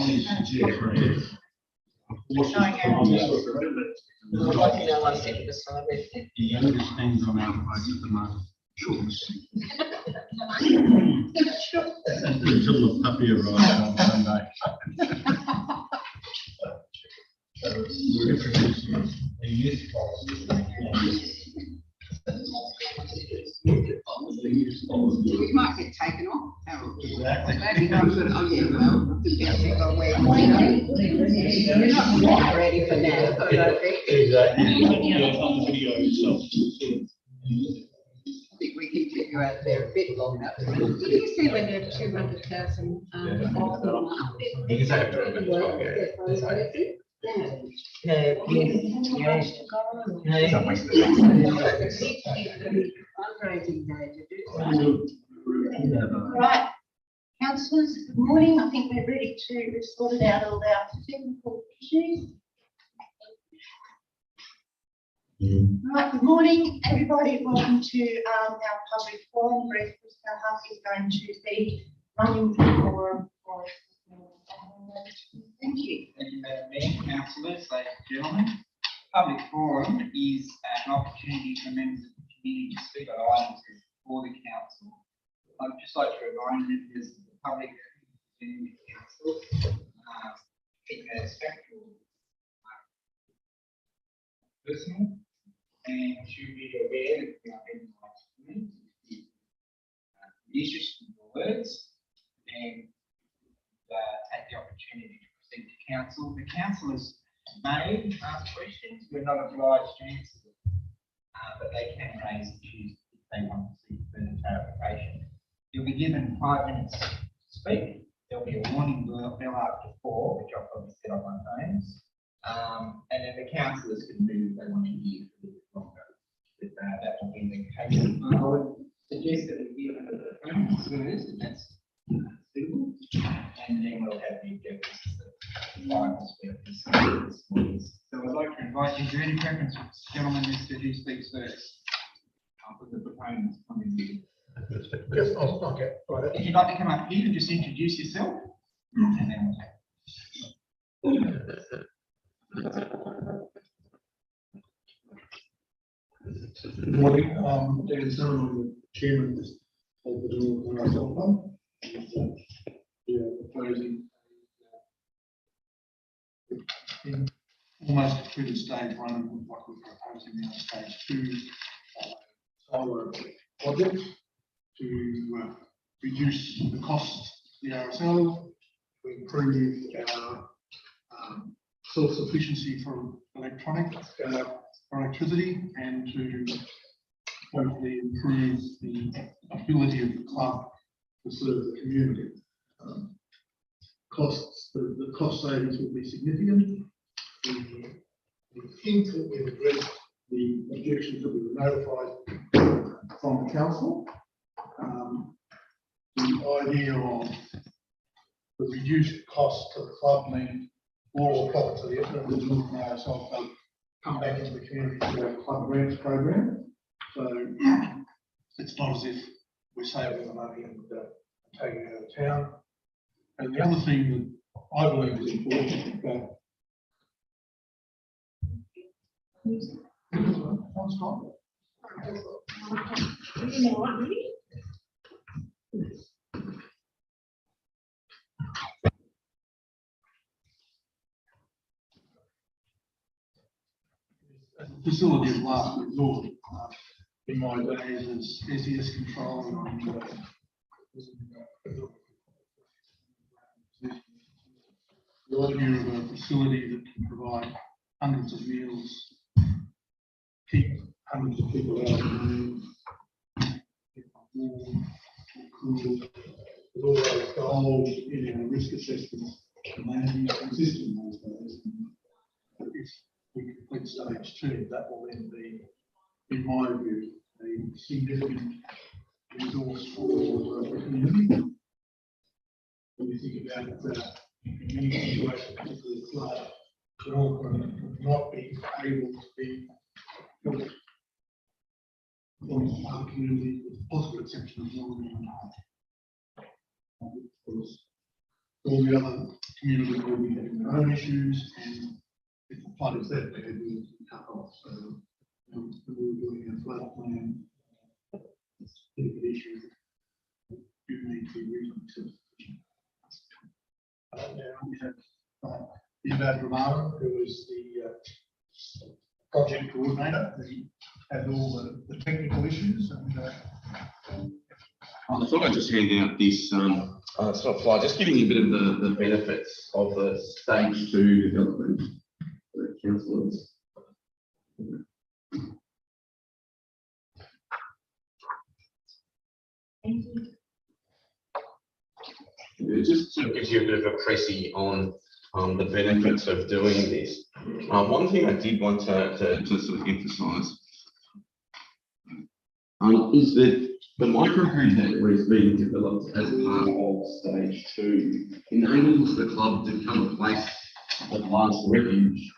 The youngest things on our place at the moment. Until the puppy arrives on Sunday. We're introducing a youth policy. We might get taken off. Exactly. Maybe not good. Oh, yeah, well, depending on where you're not ready for that. I don't think. Exactly. On the video itself. I think we can keep you out there a bit longer. Did you see when they're 200,000 off the mark? You can say it for a bit. Right, councillors, good morning. I think we're ready to, we've sorted out all our technical issues. Right, good morning, everybody. Welcome to our public forum. Brett Huff is going to be running for thank you. Thank you, Madam Mayor, councillors, ladies and gentlemen. Public forum is an opportunity for members of the community to speak on items before the council. I'd just like to remind members of the public in the council, keep it as factual, personal, and to be aware that we are being comments, issues from your words, and take the opportunity to present to council. The councillors may ask questions. We're not obliged to answer them, but they can raise issues if they want to seek further clarification. You'll be given 5 minutes to speak. There'll be a warning bell after 4, which I'll probably set on my phones. And then the councillors can move if they want to hear a little bit longer. But, that will be the case. I would suggest that we give them the phones first, and that's suitable. And then we'll have the objectives, the final speakers. So I'd like to invite you, is there any preference, gentlemen, as to who speaks first? I'll put the proponents on in here. Yes, I'll get right. If you'd like to come up here and just introduce yourself, and then we'll take. Good morning, Dan Sutherland, I'm the chairman of the Northern Ireland Fund. We are proposing in almost through the stage 1 of what we're proposing now, stage 2 solar project to reduce the cost of the RSL, to improve our self-sufficiency for electricity, and to hopefully improve the ability of the club to serve the community. The cost savings will be significant. We think that we've addressed the objections that we were notified from the council. The idea of the reduced cost to the club means all profits of the Northern RSL Club come back into the community through our club grants program. So it's not as if we're saving the money and taking it out of town. And the other thing that I believe is important, that facility of last resort. In my days as SES controller, the idea of a facility that can provide hundreds of meals, keep hundreds of people out of the room, keep warm, cool, with all those goals in our risk assessments, and managing consistent with those. If we complete stage 2, that will then be, in my view, a significant resource for the community. When you think about the community situation, particularly the flood, that all would not be able to be built from our community, with the possible exception of Northern Ireland. all the other communities will be having their own issues, and if the flood is that bad, we can cut off. So when we were doing a flood plan, big issue, you need to be reasonably self-sufficient. Now we have Eva Romano, who is the project coordinator. He has all the technical issues and I thought I'd just hand out this sort of slide, just giving you a bit of the benefits of the stage 2 development for the councillors. It just sort of gives you a bit of a précis on the benefits of doing this. One thing I did want to sort of emphasise is that the microgrid that is being developed as part of stage 2 enables the club to become a place of last refuge.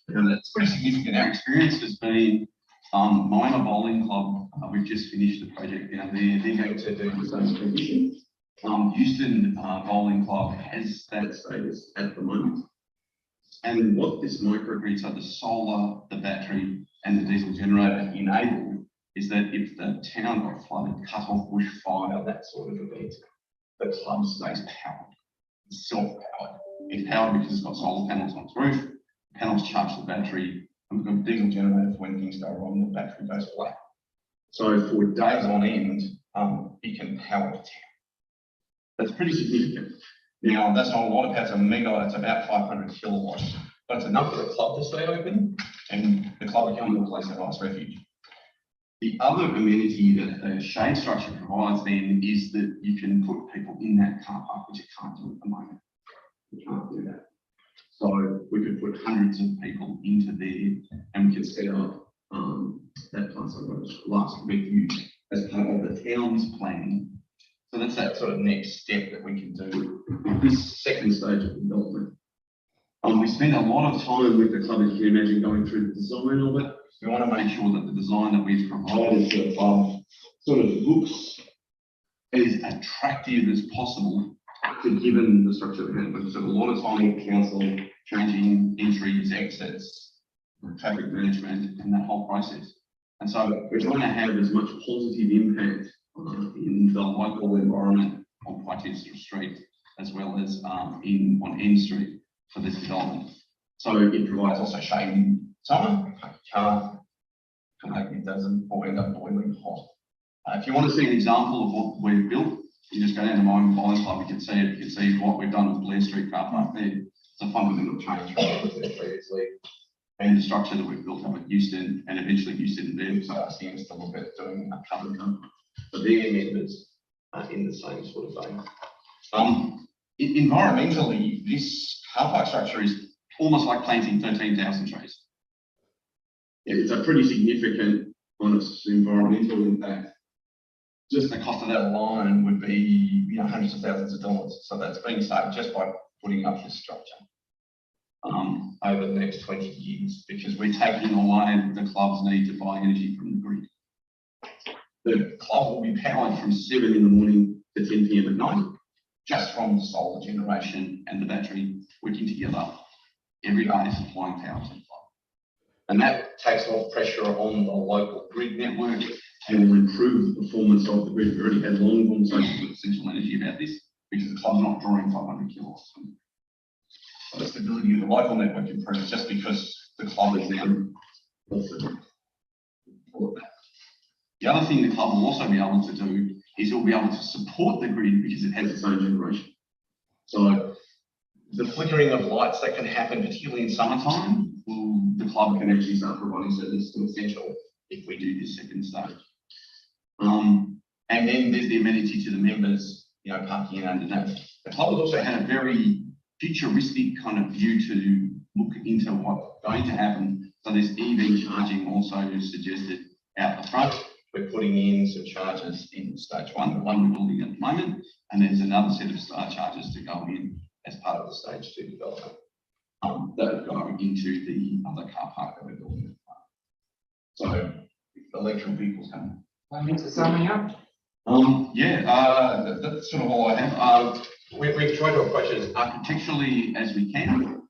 And that's pretty significant. Our experience has been Minor Bowling Club, we've just finished the project down there. They're going to do the same condition. Houston Bowling Club has that status at the moment. And what this microgrid, so the solar, the battery, and the diesel generator enable is that if the town got flooded, cut off, bushfire, that sort of event, the club stays powered, it's self-powered. It's powered because it's got solar panels on its roof, the panels charge the battery, and we've got a diesel generator for when things go wrong, the battery goes flat. So for days on end, it can power the town. That's pretty significant. Now, that's not a lot, it's a megawatt, it's about 500 kilowatts, but it's enough for the club to stay open and the club becomes a place of last refuge. The other amenity that a shade structure provides then is that you can put people in that car park, which you can't do at the moment. You can't do that. So we could put hundreds of people into there and we can set up that place of last refuge as part of the town's planning. So that's that sort of next step that we can do with this second stage of development. We spend a lot of time with the club, as you can imagine, going through the design of it. We want to make sure that the design that we've provided to the club sort of looks as attractive as possible given the structure we have. We've spent a lot of time with council changing entries, exits, traffic management, and that whole process. And so we're trying to have as much positive impact in the local environment on Whitechester Street, as well as on End Street for this development. So it provides also shade in summer. It doesn't end up boiling hot. If you want to see an example of what we've built, you just go down to Minor Bowling Club, you can see it. You can see what we've done with Blair Street car park there. It's a fundamental change from what was there previously. And the structure that we've built up at Euston, and eventually Euston and Bev, so our teams to look at doing a cover cover. But they're members in the same sort of vein. Environmentally, this car park structure is almost like planting 13,000 trees. Yeah, it's a pretty significant kind of environmental impact. Just the cost of that alone would be, hundreds of thousands of dollars. So that's being saved just by putting up this structure over the next 20 years, because we're taking away the club's need to buy energy from the grid. The club will be powered from 7 in the morning to 10 PM at night, just from the solar generation and the battery working together every day, supplying power to the club. And that takes off pressure on the local grid network and will improve the performance of the grid. We already had long conversations with Central Energy about this, because the club's not drawing 500 kilowatts. So the stability of the local network improves just because the club is now also all of that. The other thing the club will also be able to do is it will be able to support the grid because it has its own generation. So the flickering of lights that can happen, particularly in summertime, the club can actually start providing service to Essential if we do this second stage. And then there's the amenity to the members, parking underneath. The club has also had a very futuristic kind of view to look into what's going to happen. So there's EV charging also suggested out the front. We're putting in some chargers in stage 1, the one we're building at the moment, and there's another set of star chargers to go in as part of the stage 2 development. That will go into the other car park that we're building at the moment. So electric vehicles coming. Thanks for summing up. That's sort of all I have. We've tried to approach it as architecturally as we can.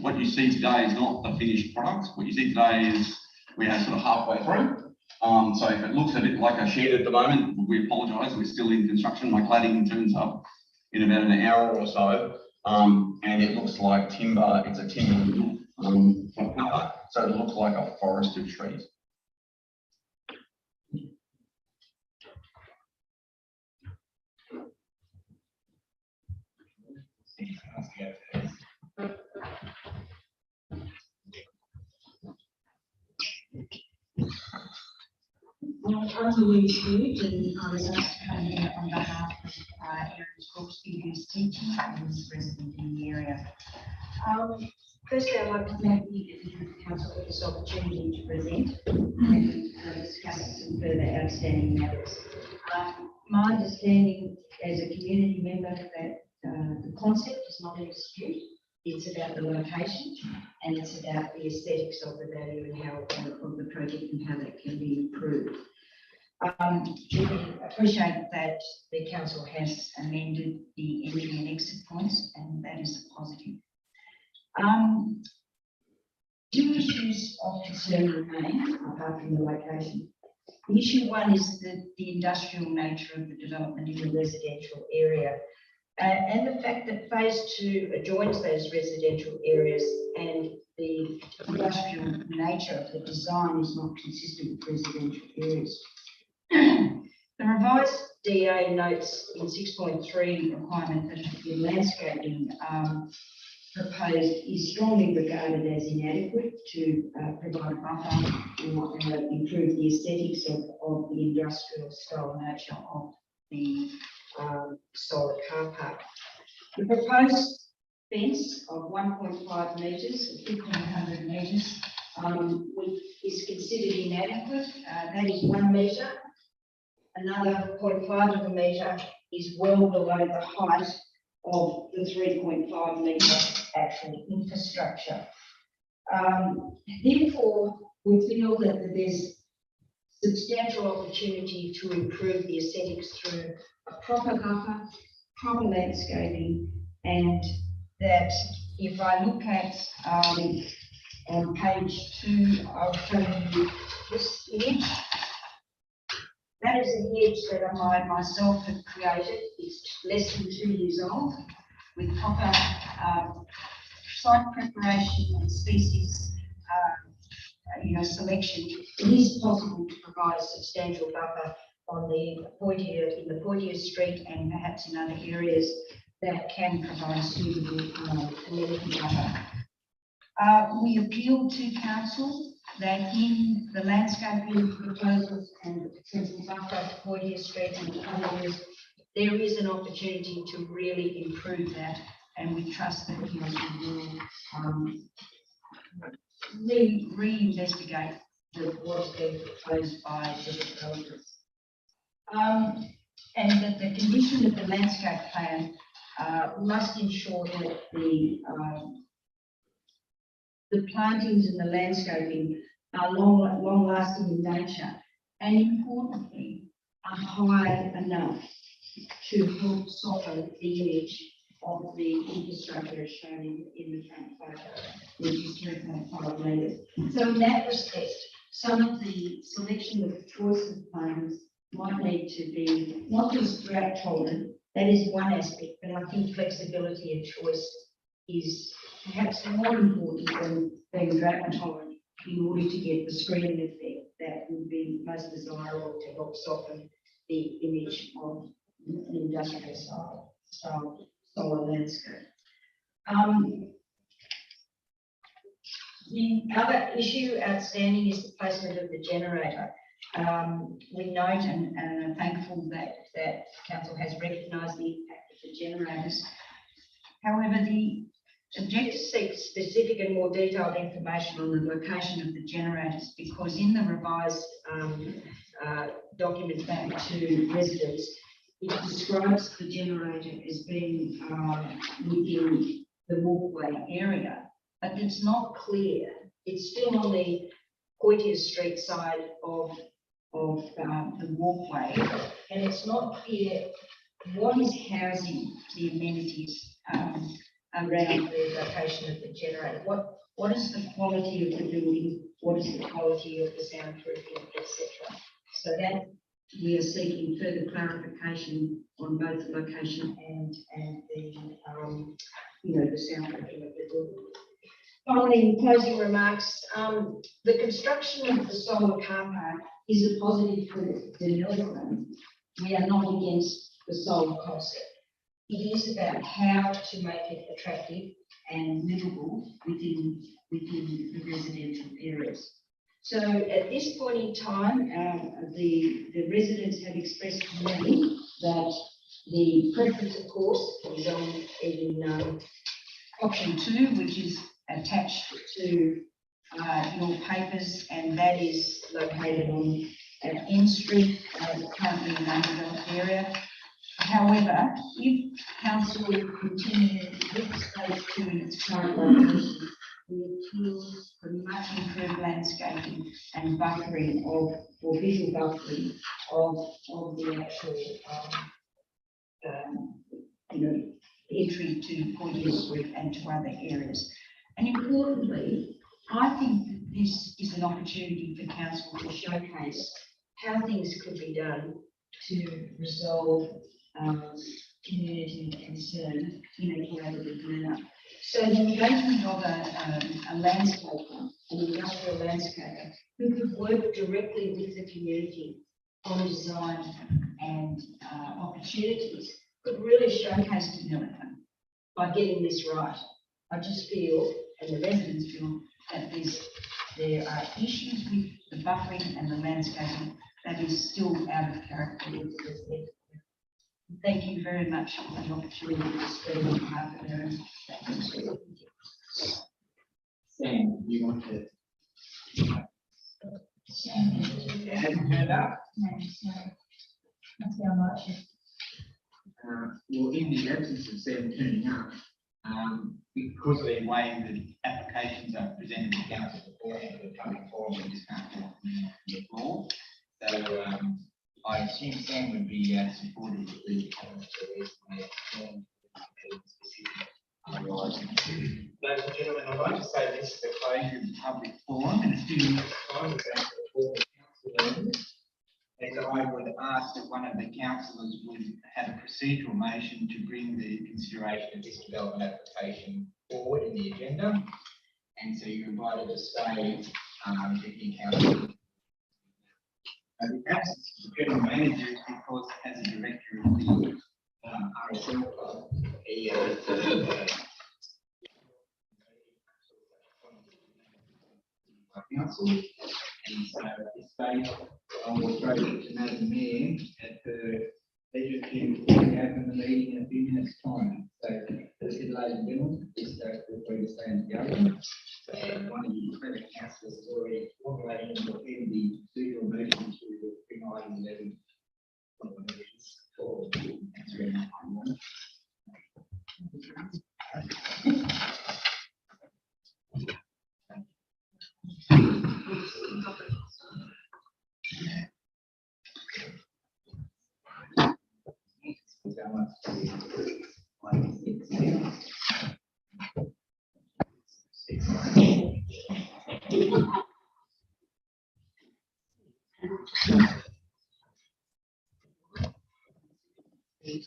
What you see today is not the finished product. What you see today is we are sort of halfway through. So if it looks a bit like a shed at the moment, we apologise, we're still in construction. My cladding turns up in about an hour or so. And it looks like timber, it's a timber cover, so it looks like a forest of trees. I'm Louise Hughes, and I was asked to come here on behalf of Erin Crooksby, who's teaching and is resident in the area. Firstly, I'd like to thank the Council for this opportunity to present and discuss some further outstanding matters. My understanding as a community member that the concept is not in dispute. It's about the location and it's about the aesthetics of the value and how of the project and how that can be improved. We appreciate that the council has amended the entry and exit points, and that is a positive. Two issues of concern remain apart from the location. Issue one is the industrial nature of the development in the residential area. And the fact that phase 2 adjoins those residential areas and the industrial nature of the design is not consistent with residential areas. The revised DA notes in 6.3 requirement that the landscaping proposed is strongly regarded as inadequate to provide a buffer and improve the aesthetics of the industrial style nature of the solar car park. The proposed fence of 1.5 metres, 1,500 metres, is considered inadequate. That is 1 metre. Another 0.5 of a metre is well below the height of the 3.5 metre actual infrastructure. Therefore, we feel that there's substantial opportunity to improve the aesthetics through a proper buffer, proper landscaping, and that if I look at on page 2, I'll show you this image. That is a hedge that I myself have created. It's less than 2 years old, with proper site preparation and species selection. It is possible to provide a substantial buffer on the Poitiers Street and perhaps in other areas that can provide suitable amenity buffer. We appeal to council that in the landscaping proposals and the potential buffer to Poitiers Street and other areas, there is an opportunity to really improve that, and we trust that council will re-investigate what's being proposed by the developers. And that the condition of the landscape plan must ensure that the plantings and the landscaping are long-lasting in nature, and importantly, are high enough to help soften the image of the infrastructure as shown in the front photo, which is 3.5 metres. So in that respect, some of the selection of choice of plans might need to be not just drought tolerant. That is one aspect, but I think flexibility and choice is perhaps more important than being drought tolerant in order to get the screening effect that would be most desirable to help soften the image of an industrial style solar landscape. The other issue outstanding is the placement of the generator. We note and are thankful that council has recognised the impact of the generators. However, the objector seeks specific and more detailed information on the location of the generators, because in the revised document back to residents, it describes the generator as being within the walkway area, but it's not clear. It's still on the Poitiers Street side of the walkway, and it's not clear what is housing the amenities around the location of the generator? What is the quality of the building? What is the quality of the soundproofing, etc.? So that we are seeking further clarification on both the location and the the soundproofing of the building. Finally, in closing remarks, the construction of the solar car park Is a positive for development. We are not against the solar concept. It is about how to make it attractive and livable within the residential areas. So at this point in time, the residents have expressed to me that the preference, of course, is on in option 2, which is attached to your papers, and that is located on N Street, currently in an undeveloped area. However, if council continue with stage 2 in its current location, we appeal for much improved landscaping and buffering or visual buffering of the actual entry to Point Street and to other areas. And importantly, I think that this is an opportunity for council to showcase how things could be done to resolve community concern in a collaborative manner. So the engagement of a landscaper, an industrial landscaper, who could work directly with the community on design and opportunities, could really showcase development by getting this right. I just feel, and the residents feel, that there are issues with the buffering and the landscaping that is still out of character with the residents. Thank you very much for the opportunity to speak on behalf of Aaron. Sam, you want to? It hasn't turned up. Well, in the absence of Sam turning up, because of the way the applications are presented to council beforehand for the public forum, we just can't talk on the floor. So I assume Sam would be supportive of the comments otherwise. Ladies and gentlemen, I'd like to say this is the Closure of the public forum and a few time of that for council members. as I would ask that one of the councillors would have a procedural motion to bring the consideration of this development application forward in the agenda. And so you're invited to stay in council. The absence of the general manager is because as a director of the RSL club, he council. And so at this stage, I will throw it to Madam Mayor at her leisure to open the meeting in a few minutes' time. So, ladies and gentlemen, this goes before you stand together. And one of the credit councillors has already formulated and within the procedural motion to bring item 11 on the meetings for answering that.